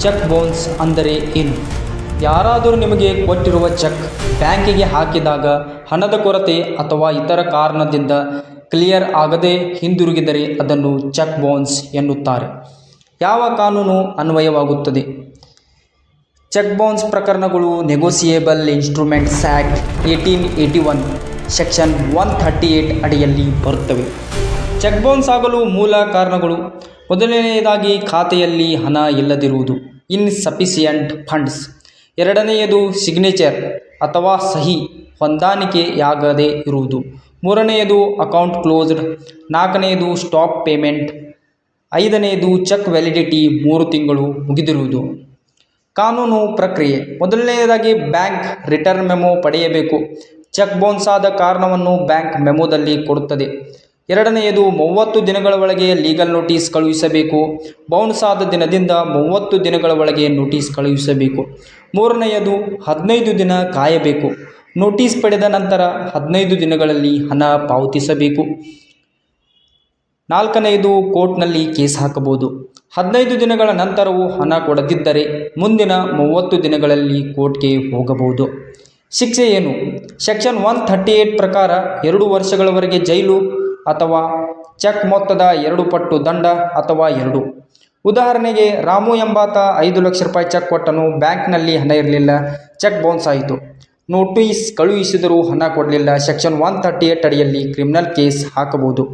Check bounce ಅಂದರೆ ಏನು? ಯಾರಾದರೂ ನಿಮಗೆ ಕೊಟ್ಟಿರುವ ಚೆಕ್ ಬ್ಯಾಂಕಿಗೆ ಹಾಕಿದಾಗ ಹಣದ ಕೊರತೆ ಅಥವಾ ಇತರ ಕಾರಣದಿಂದ ಕ್ಲಿಯರ್ ಆಗದೆ ಹಿಂದಿರುಗಿದರೆ ಅದನ್ನು ಚೆಕ್ ಬೌನ್ಸ್ ಎನ್ನುತ್ತಾರೆ. ಯಾವ ಕಾನೂನು ಅನ್ವಯವಾಗುತ್ತದೆ? ಚೆಕ್ ಬೌನ್ಸ್ ಪ್ರಕರಣಗಳು ನೆಗೋಸಿಯೇಬಲ್ ಇನ್ಸ್ಟ್ರೂಮೆಂಟ್ಸ್ ಆ್ಯಕ್ಟ್ 1881 ಸೆಕ್ಷನ್ 138 ಅಡಿಯಲ್ಲಿ ಬರುತ್ತವೆ. ಚೆಕ್ ಬೌನ್ಸ್ ಆಗಲು ಮೂಲ ಕಾರಣಗಳು: ಮೊದಲನೆಯದಾಗಿ ಖಾತೆಯಲ್ಲಿ ಹಣ ಇಲ್ಲದಿರುವುದು, ಇನ್ಸಫಿಸಿಯಂಟ್ ಫಂಡ್ಸ್. ಎರಡನೆಯದು ಸಿಗ್ನೇಚರ್ ಅಥವಾ ಸಹಿ ಹೊಂದಾಣಿಕೆಯಾಗದೇ ಇರುವುದು. ಮೂರನೆಯದು ಅಕೌಂಟ್ ಕ್ಲೋಸ್ಡ್. ನಾಲ್ಕನೆಯದು ಸ್ಟಾಪ್ ಪೇಮೆಂಟ್. ಐದನೆಯದು ಚೆಕ್ ವ್ಯಾಲಿಡಿಟಿ 3 ತಿಂಗಳು ಮುಗಿದಿರುವುದು. ಕಾನೂನು ಪ್ರಕ್ರಿಯೆ: ಮೊದಲನೆಯದಾಗಿ ಬ್ಯಾಂಕ್ ರಿಟರ್ನ್ ಮೆಮೊ ಪಡೆಯಬೇಕು. ಚೆಕ್ ಬೌನ್ಸ್ ಆದ ಕಾರಣವನ್ನು ಬ್ಯಾಂಕ್ ಮೆಮೊದಲ್ಲಿ ಕೊಡುತ್ತದೆ. ಎರಡನೆಯದು 30 ದಿನಗಳ ಒಳಗೆ ಲೀಗಲ್ ನೋಟಿಸ್ ಕಳುಹಿಸಬೇಕು. ಬೌನ್ಸ್ ಆದ ದಿನದಿಂದ 30 ದಿನಗಳ ಒಳಗೆ ನೋಟಿಸ್ ಕಳುಹಿಸಬೇಕು. ಮೂರನೆಯದು 15 ದಿನ ಕಾಯಬೇಕು. ನೋಟಿಸ್ ಪಡೆದ ನಂತರ 15 ದಿನಗಳಲ್ಲಿ ಹಣ ಪಾವತಿಸಬೇಕು. ನಾಲ್ಕನೆಯದು ಕೋರ್ಟ್ನಲ್ಲಿ ಕೇಸ್ ಹಾಕಬಹುದು. 15 ದಿನಗಳ ನಂತರವೂ ಹಣ ಕೊಡದಿದ್ದರೆ ಮುಂದಿನ 30 ದಿನಗಳಲ್ಲಿ ಕೋರ್ಟ್ಗೆ ಹೋಗಬಹುದು. ಶಿಕ್ಷೆ ಏನು? ಸೆಕ್ಷನ್ 138 ಪ್ರಕಾರ 2 ವರ್ಷಗಳವರೆಗೆ ಜೈಲು ಅಥವಾ ಚೆಕ್ ಮೊತ್ತದ 2 ಪಟ್ಟು ದಂಡ ಅಥವಾ ಎರಡೂ. ಉದಾಹರಣೆಗೆ, ರಾಮು ಎಂಬಾತ 5 ಲಕ್ಷ ರೂಪಾಯಿ ಚೆಕ್ ಕೊಟ್ಟನು. ಬ್ಯಾಂಕ್ನಲ್ಲಿ ಹಣ ಇರಲಿಲ್ಲ. ಚೆಕ್ ಬೌನ್ಸ್ ಆಯಿತು. ನೋಟಿಸ್ ಕಳುಹಿಸಿದರೂ ಹಣ ಕೊಡಲಿಲ್ಲ. ಸೆಕ್ಷನ್ 138 ಅಡಿಯಲ್ಲಿ ಕ್ರಿಮಿನಲ್ ಕೇಸ್ ಹಾಕಬಹುದು.